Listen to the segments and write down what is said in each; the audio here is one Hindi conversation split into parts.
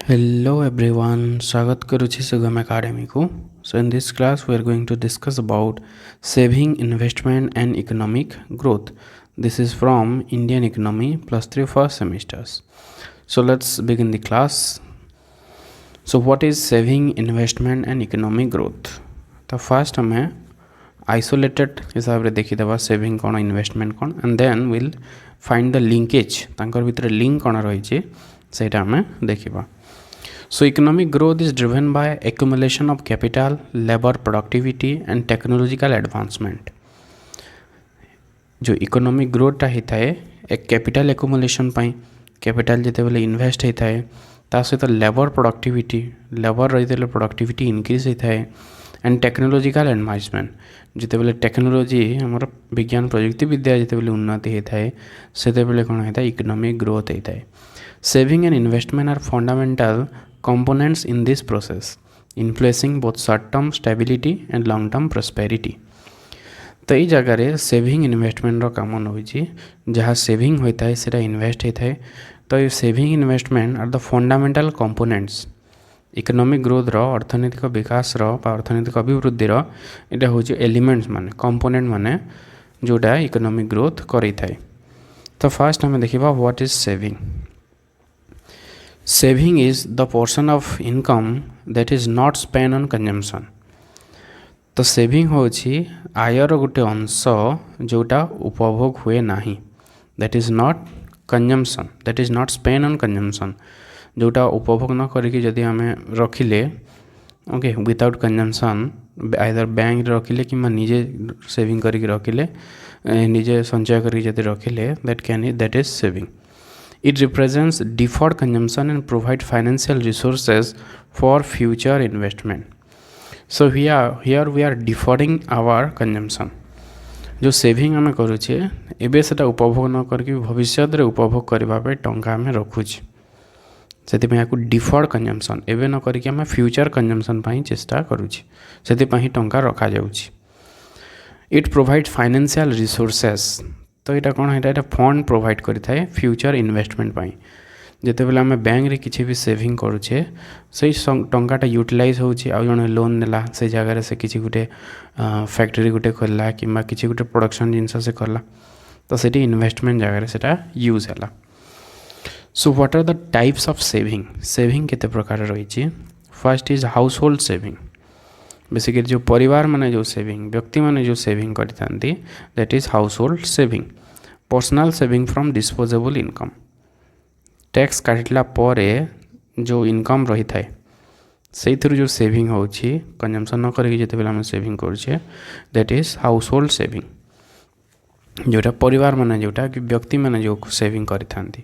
Hello everyone, स्वागत करुछि सुगम एकेडमी को. So in this class we are going to discuss about saving, investment and economic growth. This is from Indian Economy +3 first semesters. So let's begin the class. So what is saving, investment and economic growth? तो first हमें isolated हिसाब रे देखि देबा saving cone investment cone and then we'll find the linkage तांकर भितर लिंक कोन रही छै सेटा हमें देखिबा. So economic growth is driven by accumulation of capital, labor productivity and technological advancement. जो इकोनॉमिक ग्रोथ होता है एक कैपिटल एक्युमुलेशन पाई कैपिटल जिते बेले इन्वेस्ट होता है ता सहित लेबर रही प्रोडक्टिविटी इंक्रीज होता है एंड टेक्नोलॉजिकल एडवांसमेंट जिते बेले टेक्नोलॉजी हमर विज्ञान प्रयुक्ति विद्या जिते बेले उन्नति होता है सेते बेले कोन होता है इकोनॉमिक ग्रोथ होता है. Saving and investment are fundamental components in this process influencing both short term stability and long term prosperity. तो ये जगह सेविंग इन्वेस्टमेंट रो काम होइछि जहाँ सेविंग होता है सेटा इन्वेस्ट होता है. तो ये saving investment are the fundamental components economic growth रो अर्थनैतिक विकास रो अर्थनैतिक अभिवृद्धि रो एटा होछि एलिमेंट्स माने कंपोनेंट माने जोटा इकोनॉमिक ग्रोथ करै थाए. तो फर्स्ट हमें देखिबा what is saving. Saving is the portion of income that is not spent on consumption. तो सेविंग होछि आयर गोटे अंश जोटा उपभोग हुए नाही that is not consumption that is not spent on consumption जोटा उपभोग न करिके जदि हमें रखिले okay without consumption either bank रखिले कि निजे सेविंग करिके रखिले निजे संचय करिके जदि रखिले that is saving. It represents deferred consumption and provide financial resources for future investment. So here we are deferring our consumption. जो सेविंग आम करुचे एबे सेटा उपभोग न करके भविष्य रे उपभोग करबा पे टंका आम रखुची सेति पे याकू डिफर्ड कंजम्पशन एबे न करके आम फ्यूचर कंजम्पशन पाई चेष्टा करुची सेति पाई टंका रखा जाउची. It provide financial resources. तो यहाँ कौन है फंड प्रोवाइड करता है फ्यूचर इन्वेस्टमेंट पाई जिते बेले आम बैंक रे किसी भी सेविंग करुचे से टंकाटा यूटिलाइज होची आ जने लोन नेला से जगह से किसी गोटे फैक्ट्री गोटे खोलला कि किसी गोटे प्रोडक्शन जिनस से कला तो सेठी इन्वेस्टमेंट जगह से यूज है. So what are the types of saving केते प्रकार रही. First is household saving. Basically जो परिवार माने जो सेविंग व्यक्ति माने जो सेविंग करथांती that is household saving. Personal saving from disposable income tax काटिला परे जो इनकम रही थाए से जो सेविंग होची कंजम्पशन न करके जिते बेले हम सेविंग करुचे that is household saving जोटा परिवार माने जोटा कि व्यक्ति माने जो सेविंग करथांती.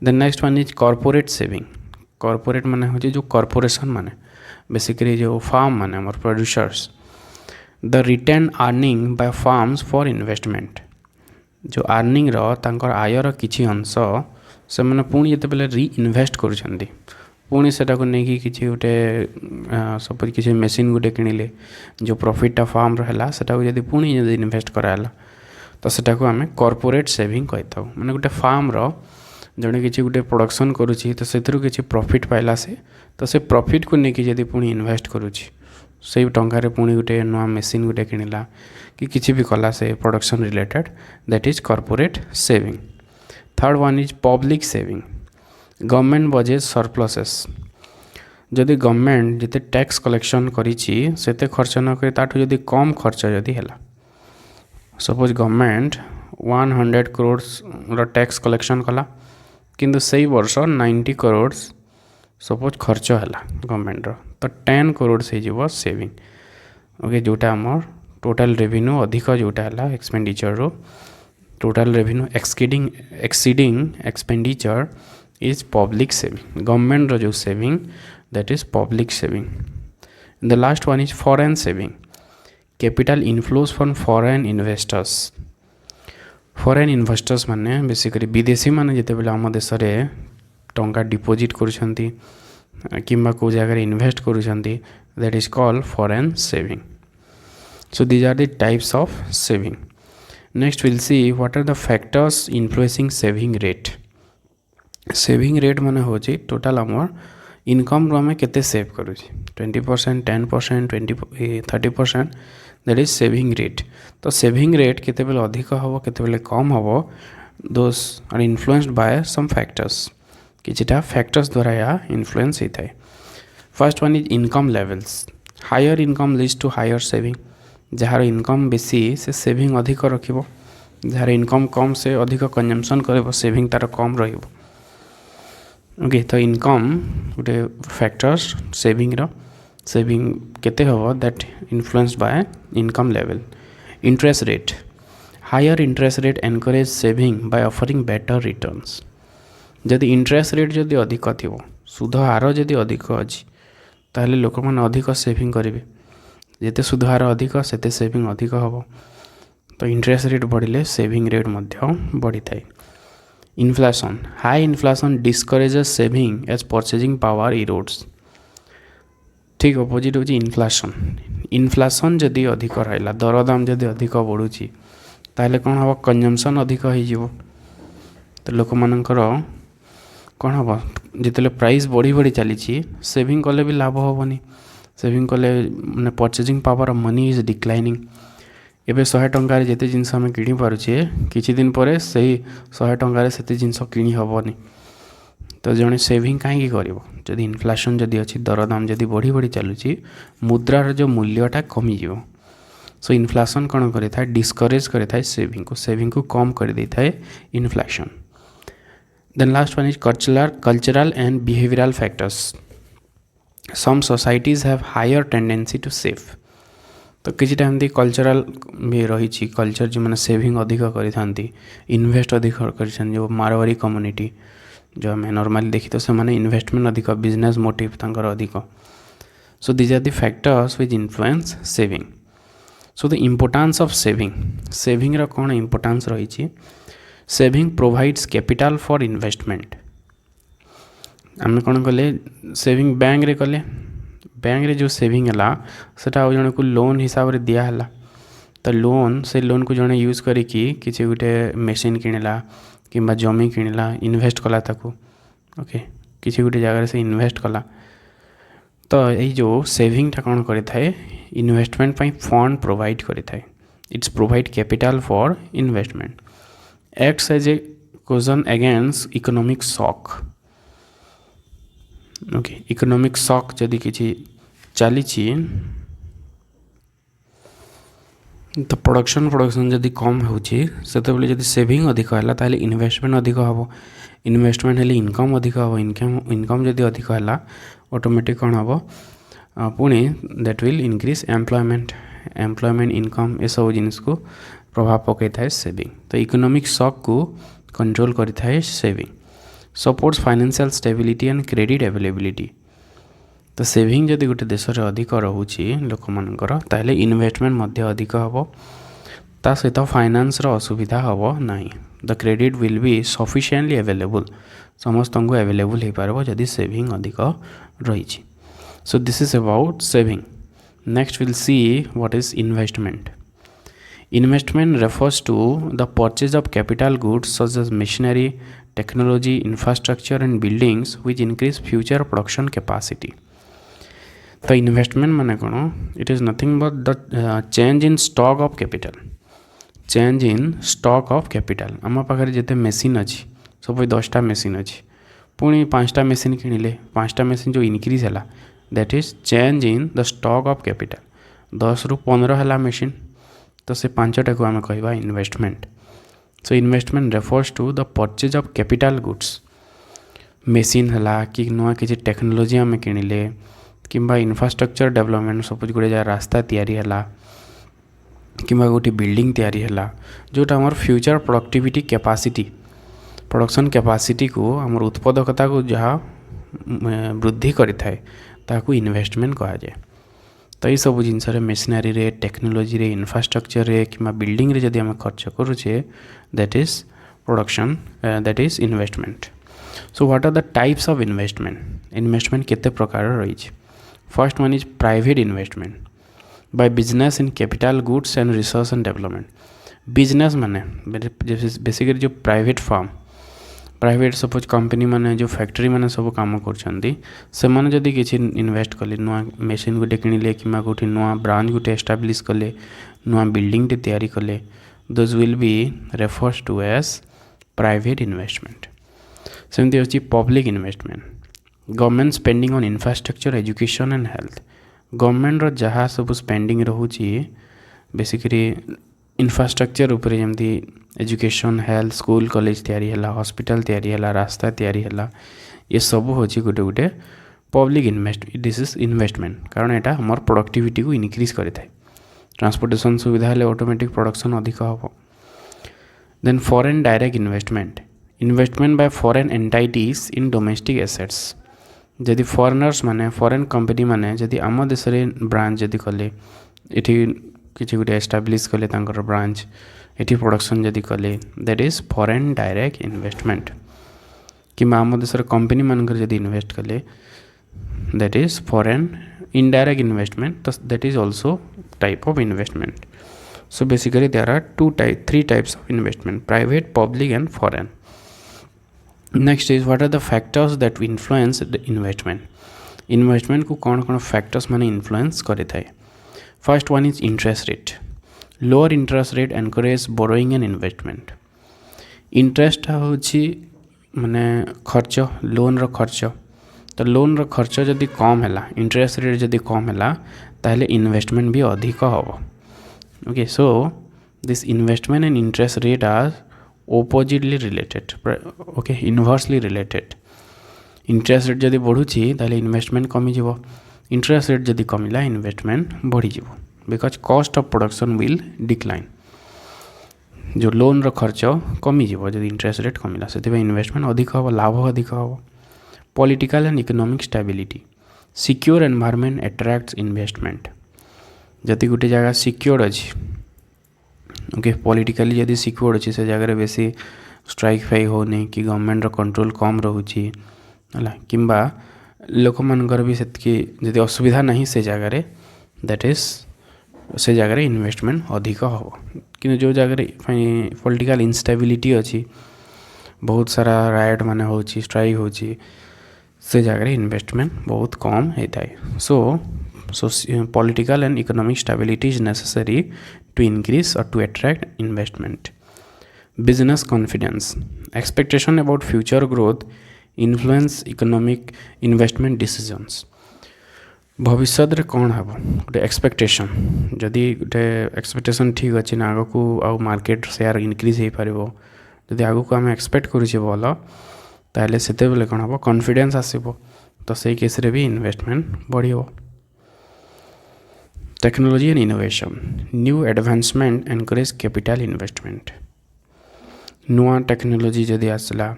Then next one is corporate saving. Corporate माने होची जो कॉर्पोरेशन माने बेसिकली जो फार्म माने हमर producers the return earning bye farms for investment जो अर्निंग रो तांकर आयर किछि अंश से माने पुणी जते बेले री इन्वेस्ट करूछंदी पुणी सेटा को नै कि किछि गोटे सपोज किछि मशीन गोटे किनिले जो प्रॉफिट फार्म रहला सेटा को यदि पुणी यदि इन्वेस्ट कराला तो सेटा को हमें कॉर्पोरेट सेविंग कहताउ. माने गोटे फार्म रो जड़े किसी गोटे प्रोडक्शन करुच्ची तो से किसी प्रॉफिट पाइला से तो से प्रॉफिट को लेकिन जदि पुणी इन्वेस्ट करुच्ची से टंकार पुणी गोटे नुआ मशीन गोटे किणला कि किसी भी कला से production related that is corporate saving. Third one is public saving. Government budget surpluses जदि गवर्नमेंट जिते टैक्स कलेक्शन करिछि सेते खर्च न करे ताठू जदि कम खर्च जदि हैला suppose government 100 crore tax collection कला किंतु से वर्ष 90 करोड़ सपोज खर्च है गवर्नमेंट तो 10 करोड़ से जीव सेविंग ओके जोटा आमर टोटल रेवेन्यू अधिक जोटा है एक्सपेंडिचर रो total revenue exceeding expenditure is public saving. Government रो जो saving that is public saving. The last one is foreign saving. Capital inflows from foreign investors. Foreign investors माने बेसिकली विदेशी माने जिते बेले आम देश में टंका डिपोजिट करुछंती किंबा को जगह इन्वेस्ट करुछंती that is called foreign saving. So these are the types of saving. Next will see what are the factors influencing saving rate. Saving rate माने होची टोटल आमर इनकम आम के सेव करुँ 20% 10% 30% दैट इज सेविंग रेट। तो सेविंग रेट केतेबेले अधिक हम केतेबेले कम हम those are influenced by some factors किछिटा फैक्टर्स द्वारा या इन्फ्लुएंस होता है। First one is income levels. Higher income leads to higher saving. जार इनकम बेसी से सेविंग अधिक रखिबो, जार इनकम कम से अधिक कंजम्पशन करिबो सेविंग तार कम रहिबो। ओके तो इनकम गोटे फैक्टर्स सेविंग केते हबो that influenced by income level. Interest rate. Higher interest rate encourage saving by offering better returns. जदि इंटरेस्ट रेट जदि अधिक थिबो सुध हार जदि अधिक अछि ताहले लोक माने अधिक सेविंग करेंगे। जिते सुध हार अधिक सेते सेविंग अधिक हम। तो इंटरेस्ट रेट बढ़िले सेविंग रेट मध्य बढ़ी थाए। Inflation. High inflation discourages saving as purchasing power erodes. ठीक अपोजिट होची इन्फ्लेशन। इन्फ्लेशन जदि अधिक रहा दरदाम जदि अधिक बढ़ुची ताहले कौन हम कंजम्पशन अधिक हो तो लोक मानकर कौन हम जिते प्राइस बढ़ी बढ़ी चली सेविंग कले भी लाभ हेनी। सेविंग कले मैंने purchasing power of money is declining. एबे 100 टंकार जिते जिनस आम कि पारे किछि दिन पर से 100 टंकार से जिनस कि हेनी। तो जड़े सेविंग कहीं कर जदि इन्फ्लेशन जदि अच्छी दरदाम जदि बढ़ी बढ़ी चलुची मुद्रार जो मूल्यटा कमिज। सो इन्फ्लेशन कौन करें डिस्करेज करें सेविंग को कम कर दे था inflation. Then last one is cultural and behavioural factors. Some societies have higher tendency to save. तो किसी टाइम कल्चरल भी रही कल्चर जो मैंने सेविंग अधिक करी इन्वेस्ट अधिक कर जो मारवाड़ी कम्युनिटी जो आम नॉर्मली देखी तो से इन्वेस्टमेंट अधिक बिजनेस मोटिव तांकर अधिक। So these are the factors which influence saving. So the importance of saving रा कौन इम्पोर्टेंस रही। Saving provides capital for investment. आम कौन कले सेविंग बैंक रे कले बैंक रे जो सेविंग है सेटा जन को लोन हिसाब से दिहला। तो लोन से लोन को जड़े यूज करी किसी गोटे मेसीन किणला कि जमी किणला इन्वेस्ट कला ताकू। ओके किसी गोटे जगह से इन्वेस्ट कला। तो यही जो सेविंग टा कौन करें इन्वेस्टमेंट पाई फंड प्रोवाइड करें। It's provide capital for investment. Acts as a cushion against economic shock. Okay economic shock जदि किसी चली तो प्रोडक्शन जदि कम होते जदि सेविंग अधिक है ताले इन्वेस्टमेंट अधिक हम। इन्वेस्टमेंट हेले इनकम अधिक हम। इनकम जदि अधिक है ऑटोमेटिक कौन हम पुणी that will increase employment income ये सब जिनिस को प्रभाव पकई था सेविंग। तो इकोनॉमिक शॉक को कंट्रोल करि थाए saving. Supports financial stability and credit availability. तो सेविंग जदि गोटे देश में अधिक रोचे लोक मानकर ताहले इन्वेस्टमेंट मध्य अधिक हम। ता सहित फाइनेंस असुविधा हम ना। The credit will be sufficiently available. समस्त को अवेलेबल हो पार जदि सेविंग अधिक रही। सो this is about saving. Next will see what is investment. Investment refers to the purchase of capital goods such as machinery, technology, infrastructure and buildings which increase future production capacity. तो इन्वेस्टमेंट माने कौन it is nothing but the change in stock of capital. Change in stock of capital आम पाखे जिते मेसीन अच्छी सब 10टा मेसीन अच्छी पुणी 5टा मेसीन किणिले 5टा मेसीन जो इनक्रीज है that is change in the stock of capital. 10 रु 15 है मेसीन तो से 5टा को आम कह investment. So investment refers to the purchase of capital goods. Machine है कि नुआ किसी टेक्नोलोजी आम किणिले कि इंफ्रास्ट्रक्चर डेवलपमेंट सपोज गोटे जगह रास्ता तैयारी है कि गोटे बिल्डिंग तैयारी है जोटा आम future productivity capacity production capacity को आम उत्पादकता को जहाँ वृद्धि करें ताकू इन्वेस्टमेंट कह जाए। तो ये सब जिनस मेसिनारी रे टेक्नोलोजी रे इंफ्रास्ट्रक्चर रे कि बिल्डिंग रे जदि आम खर्च करुचे that is production that is investment. So what are the types of investment केते प्रकार रही। First one is private investment by business in capital goods and research and development. Business माने बेसिकली जो private firm private suppose company माने जो फैक्ट्री माने सब काम करछंती से माने जदी किछि इन्वेस्ट कले नुआ मशीन गुटे किनिले किमा कोठी नुआ ब्रांच गुटे एस्टाब्लिश कले नुआ बिल्डिंग टे तयारी कले those will be refers to as private investment. सेमती अछि public investment government spending on infrastructure education and health government रो जहाँ सब स्पेंडिंग रहूची बेसिकली इंफ्रास्ट्रक्चर उपरे जमती एजुकेशन हेल्थ स्कूल कॉलेज तैयारी है हॉस्पिटल तैयारी है रास्ता तैयारी है ये सब होची गोटे गोटे पब्लिक दिस इज इन्वेस्टमेंट कारण यहाँ आमर प्रोडक्टिविटी को इनक्रीज करें ट्रांसपोर्टेशन सुविधा है ऑटोमेटिक प्रोडक्शन अधिक हम। Then foreign direct investment by foreign entities in domestic assets जदि फॉरेनर्स माने फॉरेन कंपनी माने जदि आम देश में ब्रांच जदि कले इठी किसी गोटे एस्टाब्लिश कले तांकर ब्रांच इठी प्रोडक्शन जदि कले that is foreign direct investment कि आम देश कंपनी मानकर जदि इन्वेस्ट कले that is foreign indirect investment तो that is also type of investment. So basically there are three types of investment private public and foreign. Next is what are the factors that influence the investment को कौन कौन फैक्टर्स माने इन्फ्लुएंस करे थाए। First one is interest rate lower interest rate encourage borrowing and investment interest होची माने खर्च लोन रो खर्च तो लोन रो खर्च जदि कम है इंटरेस्ट रेट जदि कम है ताहले इन्वेस्टमेंट भी अधिक हम। Okay so this investment and interest rate are oppositely related okay inversely related interest rate जदि बढ़ुची ताहले इन्वेस्टमेंट कमी जीवो इंटरेस्ट रेट जदि कमिला इन्वेस्टमेंट बढ़ी जीवो because cost of production will decline जो लोन रो खर्च कमी जीवो जदि इंटरेस्ट रेट कमिला से इन्वेस्टमेंट अधिक हम लाभ अधिक हम। Political and economic stability secure environment attracts investment जदि गोटे जगह सिक्योर अच्छी ओके पॉलिटिकली जदि सिक्योर अच्छी से जगह बेसी स्ट्राइक फाई होने कि गवर्नमेंट रो कंट्रोल कम रोची है किंबा लोक मानकर भी सेतकी जदि असुविधा नहीं से जगह दैट इज से जगह इन्वेस्टमेंट अधिक हम कि जो जगह पॉलिटिकल इनस्टेबिलिटी अच्छी बहुत सारा राइट माने होची स्ट्राइक होची से जगह इन्वेस्टमेंट बहुत कम होता है। So political and economic stability is necessary to increase और to attract investment. Business confidence expectation about future growth influence economic investment decisions भविष्य रे कौन हम गोटे एक्सपेक्टेशन जदि गोटे एक्सपेक्टेशन ठीक अच्छे ना आग को आउ मार्केट शेयर इनक्रीज हो पार जदि आग को आम एक्सपेक्ट करुचे भल ताहले सेते बेले कौन हम कॉन्फिडेंस आसीबो तो सही केस रे भी इन्वेस्टमेंट बढ़ियो। Technology and innovation new advancement encourage capital investment नुआ टेक्नोलॉजी जदि आसला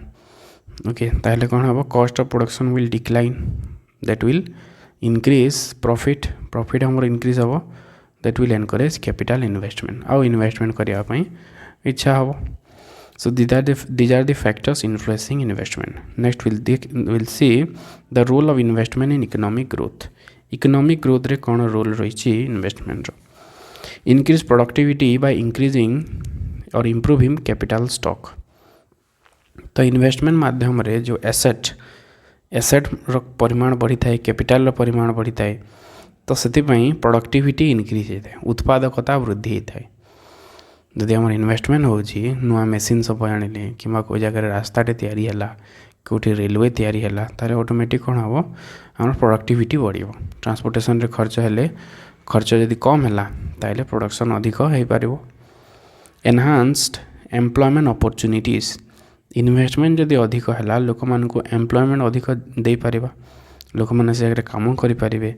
ओके ताहले कौन हम cost of production will decline that will increase profit हमर इंक्रीज हम that will encourage capital investment आउ इन्वेस्टमेंट करिया पई इच्छा हम। So these are the factors influencing investment. Next we'll see the role of investment in economic growth. Economic growth रे कौन रोल रही इन्वेस्टमेंट रो increase productivity by increasing or improving capital stock तो इन्वेस्टमेंट माध्यम रे जो एसेट रो परिमाण बढ़ी थाए कैपिटल रो परिमाण बढ़ी थाए तो सेतिपई प्रोडक्टिविटी इनक्रीज होता है उत्पादकता वृद्धि होता है। जदि आम इन्वेस्टमेंट होची नुआ मेसीन सब आनिले कि कोई जगह रास्ताटे तैयारी है कौटी रेलवे तैयारी है तारे ऑटोमेटिक कौन हम आम प्रोडक्टिविटी बढ़ियो ट्रांसपोर्टेशन रे खर्च जदि कम है ताइले प्रोडक्शन अधिक हो पार। एनहांस्ड एम्प्लॉयमेंट अपॉर्चुनिटीज इन्वेस्टमेंट जदि अधिक है लोक मानक एम्प्लॉयमेंट अधिक दे पारिबा लोक मैंने से जगह काम करें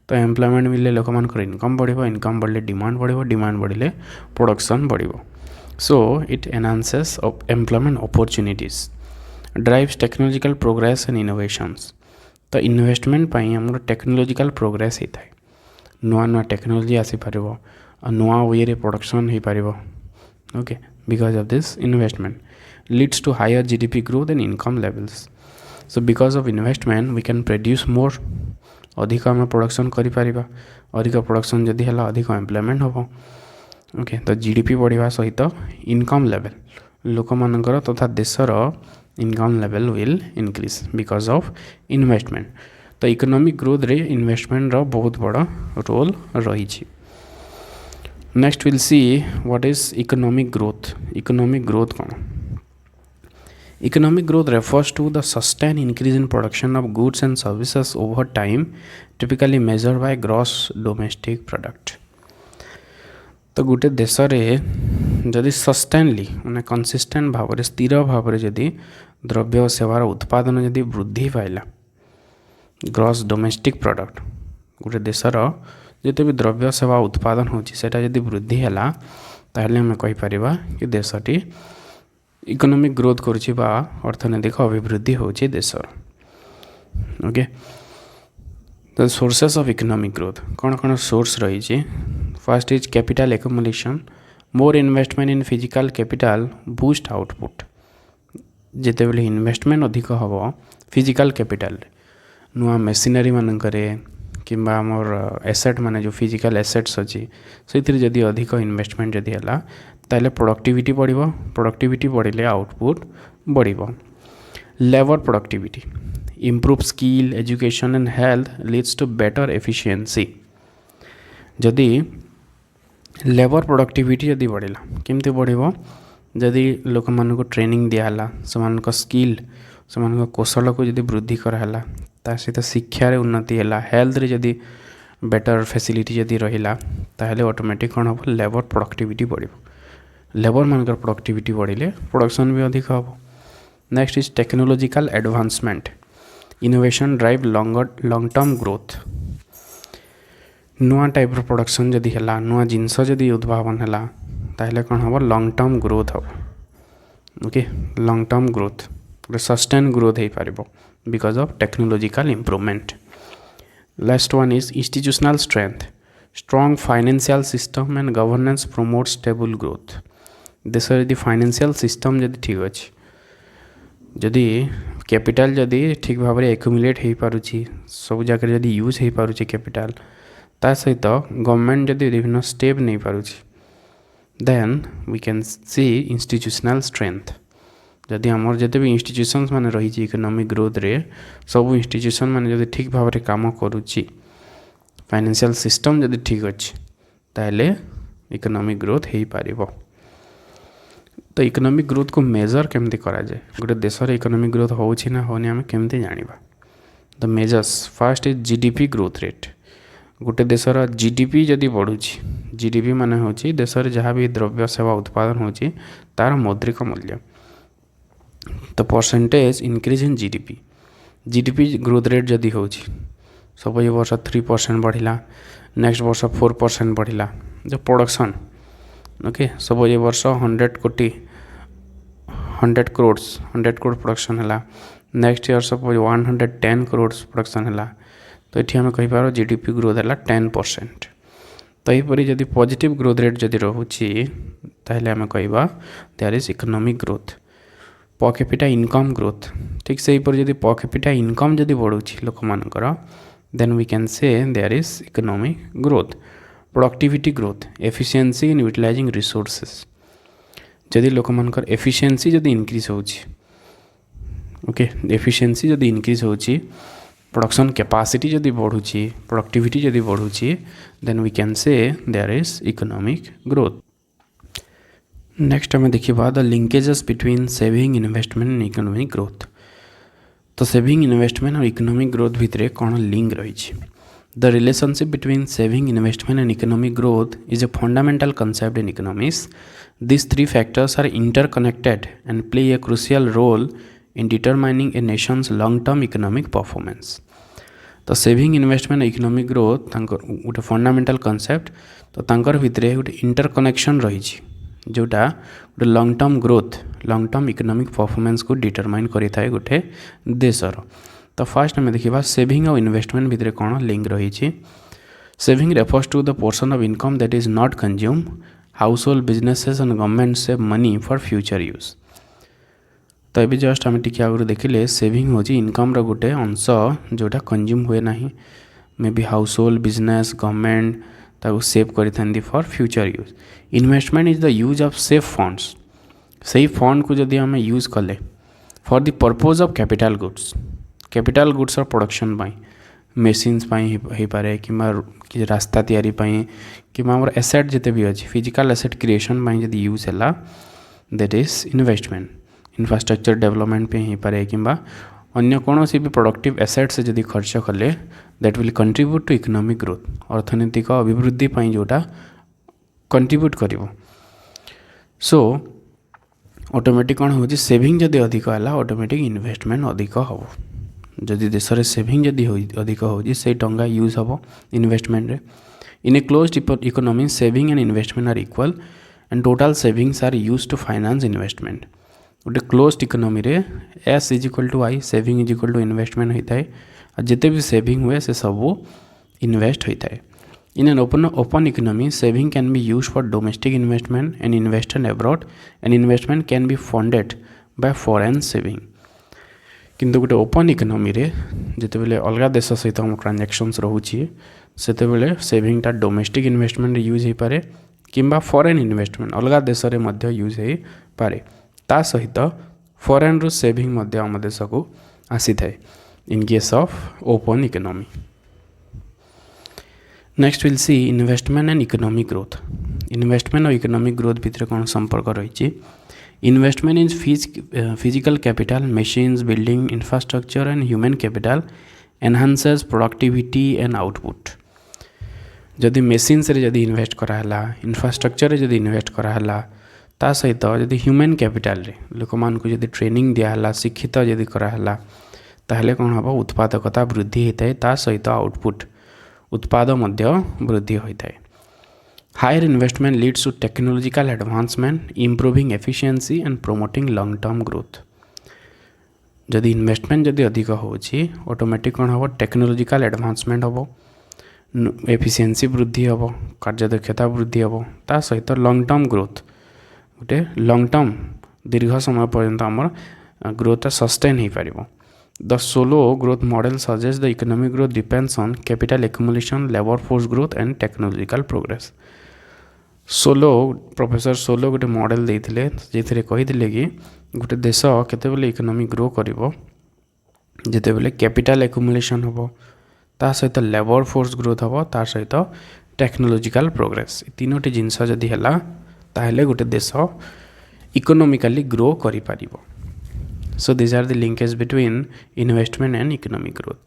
तो एम्प्लॉयमेंट मिले लोक मानकर इनकम बढ़िबो इनकम बढ़ले डिमांड बढ़िबो डिमांड बढ़िले प्रोडक्शन बढ़िबो। So it enhances of employment opportunities drives technological progress and innovations तो इन्वेस्टमेंट पाई हमर टेक्नोलॉजिकल प्रोग्रेस होता है नुआ नुआ टेक्नोलॉजी आसी पारिबो नुआ वे रे प्रोडक्शन हो पारिबो okay because of this investment leads to higher GDP growth and income levels. So because of investment we can produce more अधिक आम प्रोडक्शन करिपारिबा अधिक प्रोडक्शन जदि है अधिक एम्प्लॉयमेंट हम ओके तो जीडीपी बढ़िया सहित इनकम लेवल लोक मानकर तथा देशर income level will increase because of investment. तो इकोनॉमिक ग्रोथ रे इन्वेस्टमेंट रो बहुत बड़ा रोल रही। Next will see what is economic growth. Economic growth कौन? Economic growth refers to the sustained increase in production of goods and services over time, typically measured by gross domestic product. तो गोटे देश में जदि सस्टेनली माने कंसिस्टेंट भाव में स्थिर भाव में जदि द्रव्य सेवार उत्पादन जदि वृद्धि पाइला, ग्रॉस डोमेस्टिक प्रोडक्ट गोटे देशर जिते भी द्रव्य सेवा उत्पादन होची सेटा जदि वृद्धि हैला ताहले हम कहि परिबा कि देशटी इकोनॉमिक ग्रोथ करुछि बा अर्थनैतिक अभिवृद्धि होची देशर। Okay, the sources of economic growth कौन कौन सोर्स रही? First is capital accumulation. More investment in physical capital boost output. जिते बेले इन्वेस्टमेंट अधिक हम फिजिकल कैपिटल नुआ मेसिनरी मानकरे किंबा आमर एसेट माने जो फिजिकल एसेट्स अच्छी से जदि अधिक इन्वेस्टमेंट जदि है ताहले प्रोडक्टिविटी बढ़िबो। प्रोडक्टिविटी बढ़िले आउटपुट बढ़िबो। Labour productivity improve skill education and health leads to better efficiency. जदि लेबर प्रोडक्टिविटी जदि बढ़िला केमती बढ़िबो? जदि लोक मानक ट्रेनिंग दियाला सेमानक स्किल सेमानक कौशल को जदि वृद्धि कराला ता सहित शिक्षार उन्नति है, हेल्थ रे जदि बेटर फैसिलिटी जदि रहिला ताहले ऑटोमेटिक कौन हम लेबर प्रोडक्टिविटी बढ़िबो। लेबर मानकर प्रोडक्टिविटी बढ़िले प्रोडक्शन भी अधिक हम। Next is technological advancement. Innovation drive long term growth. नुआ टाइप प्रोडक्शन जदि है नुआ जिनस जदि उद्भावन है ताहले कौन हम लॉन्ग टर्म ग्रोथ हम। Okay, long term growth sustain growth हो पारिबो because of technological improvement. Last one is institutional strength. Strong financial system and governance promote stable growth. देश यदि फाइनेंशियल सिस्टम जदि ठीक अच्छे, जदि कैपिटल जदि ठीक भाव में एक्युमुलेट हो पारुछि, सब जगह जदि यूज हो पारुछि कैपिटल, ता सहित गवर्नमेंट जदि विभिन्न स्टेप नहीं पारुछि, then we can see institutional strength. जदि आमर जिते भी इंस्टीट्यूशंस माने रही इकोनॉमिक ग्रोथ रे सब इंस्टीट्यूशन माने जदि ठीक भाव में काम करुछि, फाइनेंशियल सिस्टम जदि ठीक अच्छे ताहले इकोनॉमिक ग्रोथ हो पारिबो। तो इकोनॉमिक ग्रोथ को मेजर केमती करा जाए? गोटे देश रे इकोनॉमिक ग्रोथ होउछि ना होनी आम केमती जानिबा? The measures first is GDP growth rate. गोटे देशर जीडीपी जदि बढ़ुछि, जीडीपी माने होछि देश रे जहाँ भी द्रव्य सेवा उत्पादन होछि तार मौद्रिक मूल्य। तो percentage increase in GDP. GDP growth rate जदि होछि सब ये वर्ष 3% बढ़िला, नेक्स्ट वर्ष 4% बढ़िला। जो प्रोडक्शन ओके सब ये वर्ष 100 करोड़ प्रोडक्शन है, नेक्स्ट ईयर सब 110 करोड़ प्रोडक्शन है। तो ये आम कहीपर जीडीपी ग्रोथ है 10%। तो यहीपरी जदि पॉजिटिव ग्रोथ रेट जदि रोचे ताहले आम कहवा there is economic growth. Per capita income growth ठीक से जदि पर कैपिटा इनकम जदि बढ़ुछि लोक मानकर, then we can say there is economic growth. Productivity growth efficiency in utilising resources. जदि लोक मानकर एफिशिएंसी जदि इंक्रीज होछि, ओके एफिशिएंसी जदि इंक्रीज होछि, प्रोडक्शन कैपेसिटी जदि बढ़ुछि, प्रोडक्टिविटी जदि बढ़ुछि, then we can say there is economic growth. Next हमें देखिबा the linkages between saving investment and economic growth. तो सेविंग इन्वेस्टमेंट और इकोनॉमिक ग्रोथ भितर कौन लिंक रही? The relationship between saving, investment and economic growth is a fundamental concept in economics. These three factors are interconnected and play a crucial role in determining a nation's long-term economic performance. तो सेविंग इन्वेस्टमेंट इकोनॉमिक ग्रोथ गोटे फंडामेंटल कनसेप्ट। तो तांकर भितरे गोटे इंटरकनेक्शन रही जोटा गोटे long term growth long term economic performance को डिटरमाइन करिथाए गोटे देशर। तो फास्ट आम देखा सेविंग और इन्वेस्टमेंट भितर कौन लिंक रही? Saving refers to the portion of income that is not consume. Household businesses and government save money for future use. तो ये जस्ट आम टी आगुरी देखिले सेविंग हूँ इनकम गोटे अंश जोटा कंज्यूम हुए ना, may be house hold business government ताको सेव करी for future use. Investment is the use of safe funds. सही फंड को जदि आम यूज कले for the purpose of capital goods और प्रोडक्शन पाई मेसिन्स पाई हो पारे कि रास्ता तैयारी पाई कि आम एसेट जिते भी अच्छी फिजिकल एसेट क्रिएशन पाई जब यूज है that is investment infrastructure development पे हो पारे कि अन्य कौन सी भी प्रोडक्टिव एसेट्स जदि खर्च कले that will contribute to economic growth अर्थनैतिक अभिवृद्धि पाई जोटा कंट्रीब्यूट करिवो सो ऑटोमेटिक कौन हो सेविंग जदि अधिक है ऑटोमेटिक इन्वेस्टमेंट अधिक हम जदि देश में सेविंग जदि अधिक हो टंगा यूज हम इन्वेस्टमेंट रे in a closed economy saving and investment are equal and total savings are used to finance investment गोटे क्लोज्ड इकोनॉमी रे S is equal to I saving is equal to investment होता है जिते भी सेविंग हुए से सब इन्वेस्ट होता है in an open economy saving can be use for domestic investment and investment abroad and investment can be funded by foreign saving किंतु गोटे ओपन इकोनॉमी रे जिते बेले अलग देश सहित हम ट्रांजैक्शंस रोचे सेते बेले सेविंगटा डोमेस्टिक इन्वेस्टमेंट यूज हो पारे किंबा फॉरेन इन्वेस्टमेंट अलग देश रे मध्य यूज हो पारे ता सहित फॉरेन रू सेविंग मध्य आम देश को आसी थाए in case of open economy next will C investment and economic growth investment और इकोनॉमिक ग्रोथ भितर कौन संपर्क रही investment in physical capital machines building infrastructure and human capital enhances productivity and output जदि मेसिन्स रे जदि इन्वेस्ट कराला इंफ्रास्ट्रक्चर रे जदि इन्वेस्ट कराला ता सहित जदि ह्यूमन कैपिटल रे लोक मान को जदि ट्रेनिंग दियाला शिक्षित जदि कराला ताहले कौन हम उत्पादकता वृद्धि होता है ता सहित आउटपुट उत्पाद मध्य वृद्धि होता है higher investment leads to technological advancement improving efficiency and promoting long term growth जदि इन्वेस्टमेंट जदि अधिक होची ऑटोमेटिक कौन हम टेक्नोलॉजिकल एडवांसमेंट हम एफिशिएंसी वृद्धि हम कार्यदक्षता वृद्धि हम ता सहित लॉन्ग टर्म ग्रोथ गोटे लॉन्ग टर्म दीर्घ समय पर्यंत आमर ग्रोथ सस्टेन हो पार the Solow growth model suggest the economic growth depends on capital accumulation labour force growth and technological progress Solow professor Solow गोटे मॉडल देते जो कही कि गोटे देश केते इकोनॉमी ग्रो करिवो जेते बेले कैपिटल एक्युमुलेशन हम ता सहित लेबर फोर्स ग्रोथ हम ता सहित टेक्नोलॉजिकल प्रोग्रेस तीनोटी जिनस जदि है ताहले गोटे देश इकोनॉमिकली ग्रो करि पारिबो so these are the linkage between investment and economic growth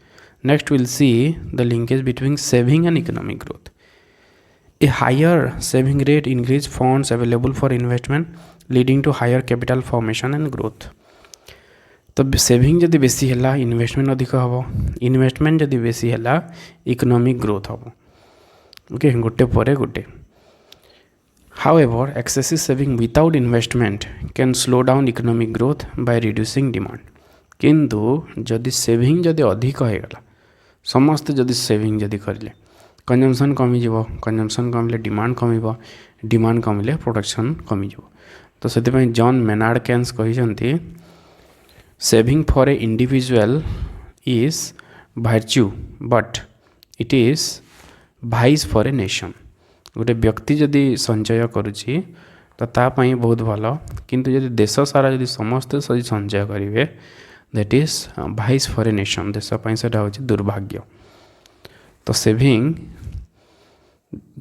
next we'll see the linkage between saving and economic growth a higher saving rate increase funds available for investment leading to higher capital formation and growth तो सेविंग जदि बेसी है इन्वेस्टमेंट अधिक हम इन्वेस्टमेंट जदि बेसी है इकोनॉमिक ग्रोथ हम ओके गोटे पर गोटे However, excessive saving without investment can slow down economic growth by reducing demand. किंतु जदि सेविंग जदि अधिक होगा समस्त जदि सेविंग जदि करें कंजम्पशन कमिज कंजम्पशन कमिले डिमांड कम डिमांड कमिले प्रोडक्शन कमिज तो से जॉन मेनार्ड केन्स कहते saving for a individual is virtue but it is wise for a nation गोटे व्यक्ति जदि संचय करुच्ची तो तापाई बहुत भल किंतु जदि देश सारा जदि समस्ते संचय करेंगे that is wise for a nation देशपाई से दुर्भाग्य तो सेविंग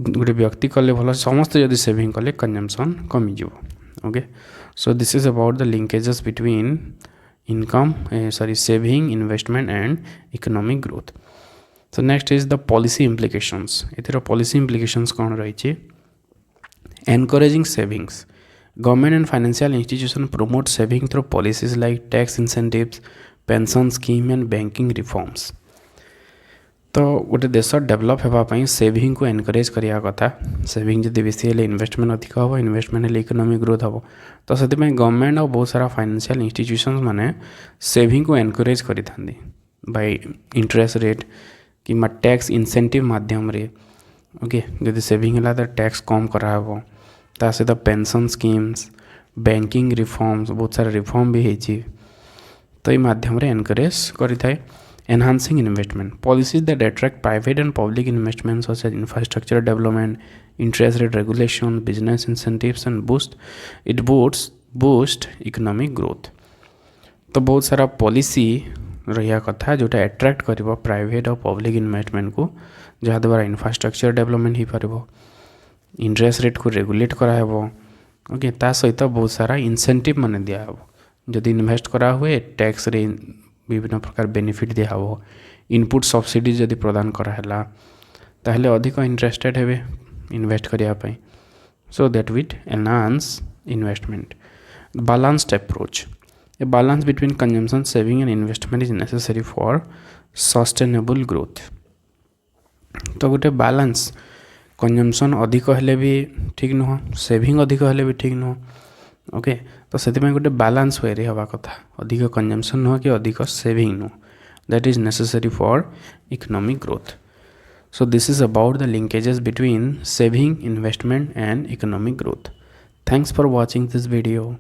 गोटे व्यक्ति कले भल समस्ते जदि सेविंग कले कंजम्पशन कमिज okay so this is about the linkages between income saving investment and economic growth So next is the policy implications. इधर policy implications कौन रही encouraging savings. Government and financial institutions promote saving through policies like tax incentives, pension scheme and banking reforms. तो गोटे देश डेभलप होगापी सेविंग को एनकरेज करिया कथा सेविंग जब बेसी हेले इन्वेस्टमेंट अधिक हम इन्वेस्टमेंट हेले इकोनॉमिक ग्रोथ हम तो से गवर्नमेंट और बहुत सारा फाइनेंशियल इंस्टीट्यूशंस माने सेविंग को एनकरेज करि थांदी बाय इंटरेस्ट रेट कि टैक्स इंसेंटिव माध्यम रे ओके जदि सेविंग है तो टैक्स कम कराहब ता सहित पेंशन स्कीम्स बैंकिंग रिफॉर्म्स बहुत सारा रिफॉर्म भी होती तो ये माध्यम रे एनकरेज करिथाए enhancing investment policies that attract private and public investments such as infrastructure development interest rate regulation business incentives and boost economic growth तो बहुत सारा पॉलिसी रहा कथा जोटा एट्राक्ट कर प्राइवेट और पब्लिक इन्वेस्टमेंट को, जहाँद्वारा इंफ्रास्ट्रक्चर डेवलपमेंट हो पार, इंटरेस्ट रेट को रेगुलेट कराहब। ओके, ता सहित बहुत सारा इंसेंटिव मान दिहब, जदि इन्वेस्ट करा हुए टैक्स रे विभिन्न प्रकार बेनिफिट दिहब, इनपुट सब्सिडी जदि प्रदान कराला ताहले अधिक इंटरेस्टेड हेबे इन्वेस्ट करने। So that will enhance investment. Balanced approach. A balance between consumption, saving and investment is necessary for sustainable growth. तो गोटे balance, कंजम्पशन अधिक हेले भी ठीक नुह, सेविंग अधिक हेले भी ठीक नुह। ओके, तो से गोटे balance वे रे हवा कथा, अधिक कंजम्पशन नुह कि अधिक सेविंग नुह, that is necessary for economic growth. So this is about the linkages between saving, investment and economic growth. Thanks for watching this video.